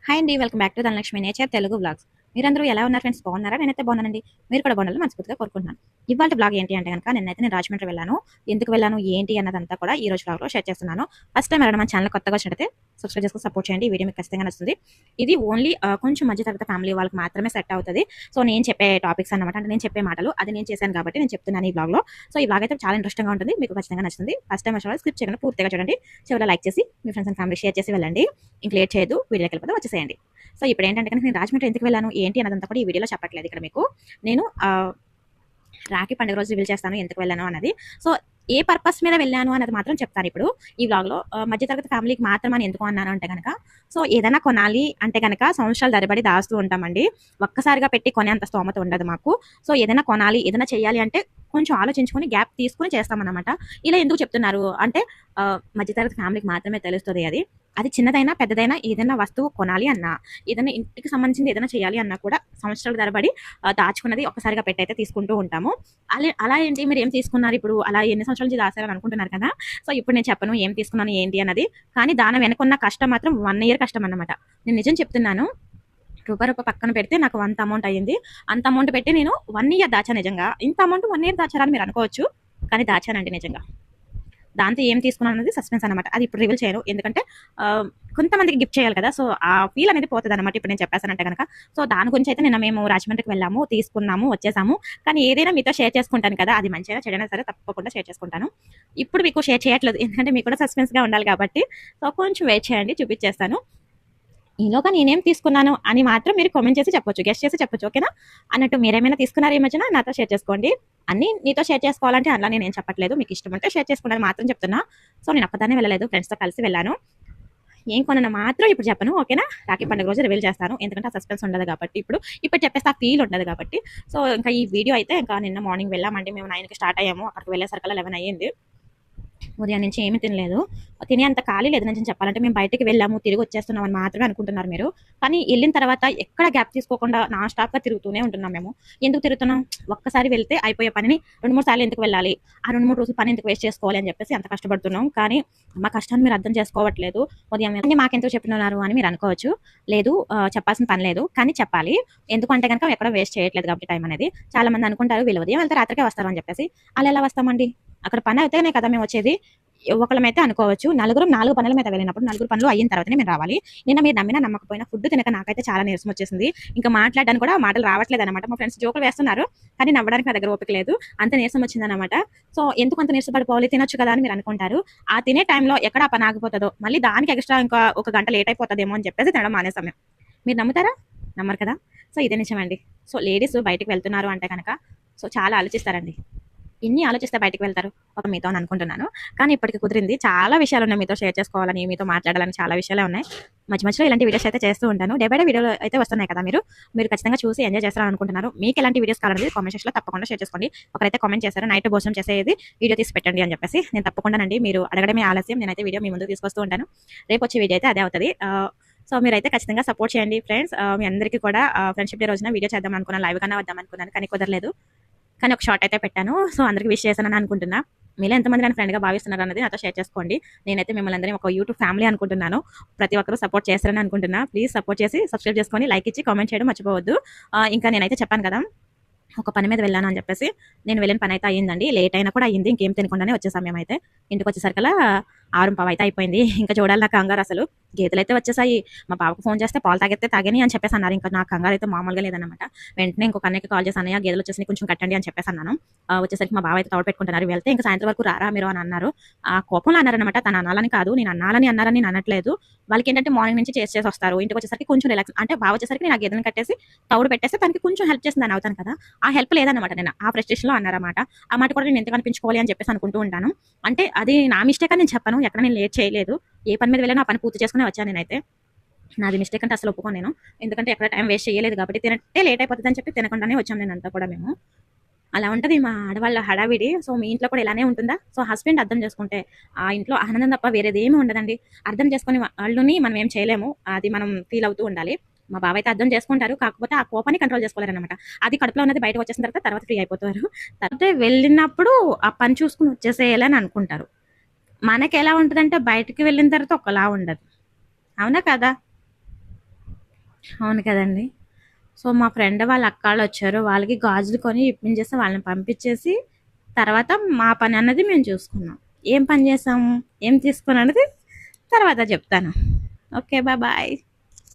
Hi అండి. Welcome back to Dhanalakshmi nature Telugu vlogs. మీరందరూ ఎలా ఉన్నారు ఫ్రెండ్స్? బాగున్నారా? నేనైతే బాగున్నానండి. మీరు కూడా బాగుండాలని మనస్ఫూర్తిగా కోరుకుంటున్నాను. ఇవాల్టి వ్లాగ్ ఏంటి అంటే గనక నేను రాజమండ్రి వెళ్ళాను. ఎందుకు వెళ్ళాను, ఏంటి అన్నదంతా కూడా ఈ రోజు వ్లాగ్‌లో షేర్ చేస్తున్నాను. ఫస్ట్ టైం ఎవరైనా మన ఛానల్ కొత్తగా వచ్చినట్టయితే సబ్స్క్రైబ్ చేసుకొని సపోర్ట్ చేయండి. ఈ వీడియో మీకు ఖచ్చితంగా నచ్చుతుంది. ఇది ఓన్లీ కొంచెం మధ్య తరగతి ఫ్యామిలీ వాళ్ళకి మాత్రమే సెట్ అవుతది. సో నేను చెప్పే టాపిక్స్ అన్నమాట. అంటే నేను చెప్పే మాటలు అది నేను చేశాను కాబట్టి నేను చెప్తున్నాను ఈ వ్లాగ్‌లో. సో ఈ వ్లాగ్ అయితే చాలా ఇంట్రెస్టింగ్‌గా ఉంటుంది. మీకు ఖచ్చితంగా నచ్చుతుంది. ఫస్ట్ టైం వచ్చిన వాళ్ళు స్కిప్ చేయకుండా పూర్తిగా చూడండి. చివరిలో లైక్ చేసి మీ ఫ్రెండ్స్ అండ్ ఫ్యామిలీ షేర్ చేసి వెళ్ళండి. ఇంక లేట్ చేయొద్దు. వీడియోకి వెళ్ళిపోతే వచ్చేసేయండి. సో ఇప్పుడు ఏంటంటే కనుక నేను రాజమండ్రి ఎందుకు వెళ్ళాను ఏంటి అన్నదంతా కూడా ఈ వీడియోలో చెప్పట్లేదు ఇక్కడ మీకు. నేను రాఖీ పండుగ రోజు రివీల్ చేస్తాను ఎందుకు వెళ్ళాను అన్నది. సో ఏ పర్పస్ మీద వెళ్ళాను అన్నది మాత్రం చెప్తాను ఇప్పుడు ఈ వ్లాగ్‌లో. మధ్యతరగతి ఫ్యామిలీకి మాత్రం అని ఎందుకు అన్నాను అంటే గనక, సో ఏదైనా కొనాలి అంటే గనక సంవత్సరాలు తరబడి దాస్తూ ఉంటామండి. ఒక్కసారిగా పెట్టి కొనేంత స్తోమత ఉండదు మాకు. సో ఏదైనా కొనాలి, ఏదైనా చేయాలి అంటే కొంచెం ఆలోచించుకొని గ్యాప్ తీసుకొని చేస్తామన్నమాట. ఇలా ఎందుకు చెప్తున్నారు అంటే మధ్యతరగతి ఫ్యామిలీకి మాత్రమే తెలుస్తది అది. అది చిన్నదైనా, పెద్దదైనా ఏదైనా వస్తువు కొనాలి అన్నా, ఏదైనా ఇంటికి సంబంధించింది ఏదైనా చేయాలి అన్నా కూడా సంవత్సరాల తరబడి దాచుకున్నది ఒక్కసారిగా పెట్టయితే తీసుకుంటూ ఉంటాము. అలా ఏంటి మీరు ఏం తీసుకున్నారు ఇప్పుడు, అలా ఎన్ని సంవత్సరాల నుంచి దాసారని అనుకుంటున్నారు కదా. సో ఇప్పుడు నేను చెప్పను ఏం తీసుకున్నాను ఏంటి అన్నది. కానీ దాని వెనకున్న కష్టం మాత్రం 1 ఇయర్ కష్టం అన్నమాట. నేను నిజం చెప్తున్నాను. రూపాయి పక్కన పెడితే నాకు అంత అమౌంట్ అయ్యింది. అంత అమౌంట్ పెట్టి నేను 1 ఇయర్ దాచా నిజంగా. ఇంత అమౌంట్ 1 ఇయర్ దాచారా అని మీరు అనుకోవచ్చు. కానీ దాచానండి నిజంగా. దాంతో ఏం తీసుకున్నాను అనేది సస్పెన్స్ అనమాట. అది ఇప్పుడు రివీల్ చేయను. ఎందుకంటే కొంతమందికి గిఫ్ట్ చేయాలి కదా. సో ఆ ఫీల్ అనేది పోతుంది అనమాట ఇప్పుడు నేను చెప్పేసానంటే కనుక. సో దాని గురించి అయితే నిన్న మేము రాజమండ్రికి వెళ్ళాము, తీసుకున్నాము, వచ్చేసాము. కానీ ఏదైనా మీతో షేర్ చేసుకుంటాను కదా, అది మంచిగా చెడైనా సరే తప్పకుండా షేర్ చేసుకుంటాను. ఇప్పుడు మీకు షేర్ చేయట్లేదు ఎందుకంటే మీకు కూడా సస్పెన్స్గా ఉండాలి కాబట్టి. సో కొంచెం వెయిట్ చేయండి, చూపించేస్తాను. ఈలోగా నేనేం తీసుకున్నాను అని మాత్రం మీరు కామెంట్ చేసి చెప్పొచ్చు, గెస్ట్ చేసి చెప్పొచ్చు. ఓకేనా? అన్నట్టు మీరేమైనా తీసుకున్నారు ఈ మధ్యన నాతో షేర్ చేసుకోండి. అన్నీ నీతో షేర్ చేసుకోవాలంటే అలా నేనేం చెప్పట్లేదు. మీకు ఇష్టం ఉంటే షేర్ చేసుకోండి మాత్రం చెప్తున్నా. సో నేను ఒక్కదాన్నే వెళ్ళలేదు, ఫ్రెండ్స్తో కలిసి వెళ్ళాను. ఏం కొనను మాత్రం ఇప్పుడు చెప్పను. ఓకేనా? రాఖీ పండుగ రోజు రివీల్ చేస్తాను. ఎందుకంటే ఆ సస్పెన్స్ ఉండదు కాబట్టి ఇప్పుడు చెప్పేస్తే ఆ ఫీల్ ఉండదు కాబట్టి. సో ఇంకా ఈ వీడియో అయితే ఇంకా నిన్న మార్నింగ్ వెళ్ళామండి. మేము 9కి స్టార్ట్ అయ్యాము. అక్కడికి వెళ్ళేసరికల్లా 11 అయ్యింది. ఉదయం నుంచి ఏమీ తినలేదు. తినే అంత ఖాళీ లేదు నిజం చెప్పాలంటే. మేము బయటికి వెళ్ళాము, తిరిగి వచ్చేస్తున్నాం అని మాత్రమే అనుకుంటున్నారు మీరు. కానీ వెళ్ళిన తర్వాత ఎక్కడ గ్యాప్ తీసుకోకుండా నాన్ స్టాప్‌గా తిరుగుతూనే ఉంటున్నాం మేము. ఎందుకు తిరుగుతున్నాం? ఒక్కసారి వెళ్తే అయిపోయే పనిని 2, 3 సార్లు ఎందుకు వెళ్ళాలి? ఆ 2, 3 రోజులు పని ఎందుకు వేస్ట్ చేసుకోవాలి అని చెప్పేసి అంత కష్టపడుతున్నాం. కానీ మా కష్టాన్ని మీరు అర్థం చేసుకోవట్లేదు. ఉదయం అన్నీ మాకెందుకు చెప్తున్నారు అని మీరు అనుకోవచ్చు. లేదు, చెప్పాల్సిన పని లేదు. కానీ చెప్పాలి. ఎందుకంటే గనక ఎక్కడ వేస్ట్ చేయట్లేదు కాబట్టి టైం అనేది. చాలా మంది అనుకుంటారు వీళ్ళు ఉదయం వెళ్తే రాత్రికే వస్తారు అని చెప్పేసి. అలా ఎలా వస్తామండి? అక్కడ పని అయితేనే కదా మేము వచ్చేది. ఒకళ్ళమైతే అనుకోవచ్చు. నలుగురం 4 పనుల మీద వెళ్ళినప్పుడు 4 పనులు అయిన తర్వాతనే మేము రావాలి. నిన్న మీరు నమ్మినా నమ్మకపోయినా ఫుడ్ తినక నాకైతే చాలా నీరసం వచ్చేసింది. ఇంకా మాట్లాడడానికి కూడా మాటలు రావట్లేదన్నమాట. మా ఫ్రెండ్స్ జోకులు వేస్తున్నారు. కానీ నవ్వడానికి నా దగ్గర ఓపిక లేదు. అంత నీరసం వచ్చిందన్నమాట. సో ఎందుకు అంత నీరస పడిపోవాలి, తినొచ్చు కదా అని మీరు అనుకుంటారు. ఆ తినే టైంలో ఎక్కడ ఆ పని ఆగిపోతుందో, మళ్ళీ దానికి ఎక్స్ట్రా ఇంకా 1 గంట లేట్ అయిపోతుందేమో అని చెప్పేసి తినడం మానేసాం మేము. మీరు నమ్ముతారా? నమ్మరు కదా. సో ఇదే నిజమండి. సో లేడీస్ బయటికి వెళ్తున్నారు అంటే కనుక సో చాలా ఆలోచిస్తారండి. ఇన్ని ఆలోచిస్తే బయటికి వెళ్తారు ఒక మీతో అని అనుకుంటున్నాను. కానీ ఇప్పటికి కుదిరింది. చాలా విషయాలు ఉన్నాయి మీతో షేర్ చేసుకోవాలని, మీతో మాట్లాడాలని చాలా విషయాలే ఉన్నాయి. మధ్యలో ఇలాంటి వీడియోస్ అయితే చేస్తూ ఉంటాను. డే బై డే వీడియోలు అయితే వస్తున్నాయి కదా, మీరు ఖచ్చితంగా చూసి ఎంజాయ్ చేస్తారని అనుకుంటున్నారు. మీకు ఎలాంటి వీడియోస్ కావాలనేది కామెంట్ సెక్షన్లో తప్పకుండా షేర్ చేసుకోండి. ఒకరైతే కామెంట్ చేశారు నైట్ భోజనం చేసేది వీడియో తీసి పెట్టండి అని చెప్పేసి. నేను తప్పకుండానండి, మీరు అడగడమే ఆలస్యం, నేనైతే వీడియో మీ ముందుకు తీసుకొస్తూ ఉంటాను. రేపు వచ్చే వీడియో అయితే అదే అవుతుంది. సో మీరైతే ఖచ్చితంగా సపోర్ట్ చేయండి ఫ్రెండ్స్. మీ అందరికీ కూడా ఫ్రెండ్షిప్ డే రోజున వీడియో చేద్దాం అనుకున్నాను, లైవ్ కన్నా వద్దాం అనుకున్నాను, కానీ కుదరలేదు. కానీ ఒక షార్ట్ అయితే పెట్టాను. సో అందరికి విష్ చేశానని అనుకుంటున్నా. మీలో ఎంతమంది నన్ను ఫ్రెండ్గా భావిస్తున్నారు అన్నది నాతో షేర్ చేసుకోండి. నేనైతే మిమ్మల్ని అందరినీ ఒక యూట్యూబ్ ఫ్యామిలీ అనుకుంటున్నాను. ప్రతి ఒక్కరూ సపోర్ట్ చేస్తారని అనుకుంటున్నా. ప్లీజ్ సపోర్ట్ చేసి సబ్స్క్రైబ్ చేసుకొని లైక్ ఇచ్చి కామెంట్ చేయడం మర్చిపోవద్దు. ఇంకా నేనైతే చెప్పాను కదా, ఒక పని మీద వెళ్ళాను అని చెప్పేసి. నేను వెళ్ళిన పని అయితే అయ్యిందండి. లేట్ అయినా కూడా అయ్యింది. ఇంకేం తినకుండానే వచ్చేసాం మేమైతే. ఇంటికి వచ్చేసరికల్లా 6:15 అయితే అయిపోయింది. ఇంకా చూడాలి నా కంగారు అసలు. గేదెలైతే వచ్చేసాయి. మా బావకు ఫోన్ చేస్తే పాలు తాగితే తాగని అని చెప్పేసి అన్నారు. ఇంకా నా కంగారు అయితే మామూలుగా లేదన్నమాట. వెంటనే ఇంకొక అన్నయ్యకి కాల్ చేసి అన్నయ్య గేదెలు వచ్చేసి కొంచెం కట్టండి అని చెప్పేసి అన్నాను. వచ్చేసరికి మా బావ అయితే తోడు పెట్టుకుంటున్నారు. వెళ్తే ఇంకా సాయంత్రం వరకు రారా మీరు అని అన్నారు. ఆ కోపంలో అన్నారనమాట. తను అనాలని కాదు, నేను అన్నారని నేను అనట్లేదు. వాళ్ళకి ఏంటంటే మార్నింగ్ నుంచి చేసి వస్తారు. ఇంటికి వచ్చేసరికి కొంచెం రిలాక్స్ అంటే బావ వచ్చేసరికి నేను ఆ గేదెలను కట్టేసి తౌడు పెట్టేస్తే తనకి కొంచెం హెల్ప్ చేసిందని అవుతాను కదా. ఆ హెల్ప్ లేదన్నమాట. నేను ఆ ఫ్రస్ట్రేషన్లో అన్నారన్నమాట. ఆ మాట కూడా నేను ఎంత కనిపించుకోవాలి అని చెప్పేసి అనుకుంటూ ఉంటాను. అంటే అది నా మిస్టేక్ అని నేను చెప్పను. ఎక్కడ నేను లేట్ చేయలేదు. ఏ పని మీద వెళ్ళినా ఆ పని పూర్తి చేసుకుని వచ్చాను నేనైతే. నాది మిస్టేక్ అంటే అసలు ఒప్పుకోను నేను. ఎందుకంటే ఎక్కడ టైం వేస్ట్ చేయలేదు కాబట్టి. తినట్టే లేట్ అయిపోతుంది అని చెప్పి తినకుండానే వచ్చాం నేనంతా కూడా మేము. అలా ఉంటది మా ఆడవాళ్ళ హడావిడి. సో మీ ఇంట్లో కూడా ఇలానే ఉంటుందా? సో హస్బెండ్ అర్థం చేసుకుంటే ఆ ఇంట్లో ఆనందం తప్ప వేరేదేమీ ఉండదండి. అర్థం చేసుకుని వాళ్ళని మనం ఏం చేయలేము. అది మనం ఫీల్ అవుతూ ఉండాలి. మా బావ అయితే అర్థం చేసుకుంటారు. కాకపోతే ఆ కోపాన్ని కంట్రోల్ చేసుకోలేరనమాట. అది కడుపులో ఉన్నది బయటకు వచ్చేసిన తర్వాత ఫ్రీ అయిపోతారు. తర్వాత వెళ్ళినప్పుడు ఆ పని చూసుకుని వచ్చేసేయాలని అనుకుంటారు. మనకెలా ఉంటదంటే బయటికి వెళ్ళిన తర్వాత ఒకలా ఉండదు. అవునా కదా? అవును కదండి. సో మా ఫ్రెండ్ వాళ్ళ అక్కాళ్ళు వచ్చారు. వాళ్ళకి గాజులు కొని ఇప్పించేసి వాళ్ళని పంపించేసి తర్వాత మా పని అన్నది మేము చూసుకున్నాం. ఏం పని చేసాము, ఏం తీసుకున్నాం అన్నది తర్వాత చెప్తాను. ఓకే. బాయ్.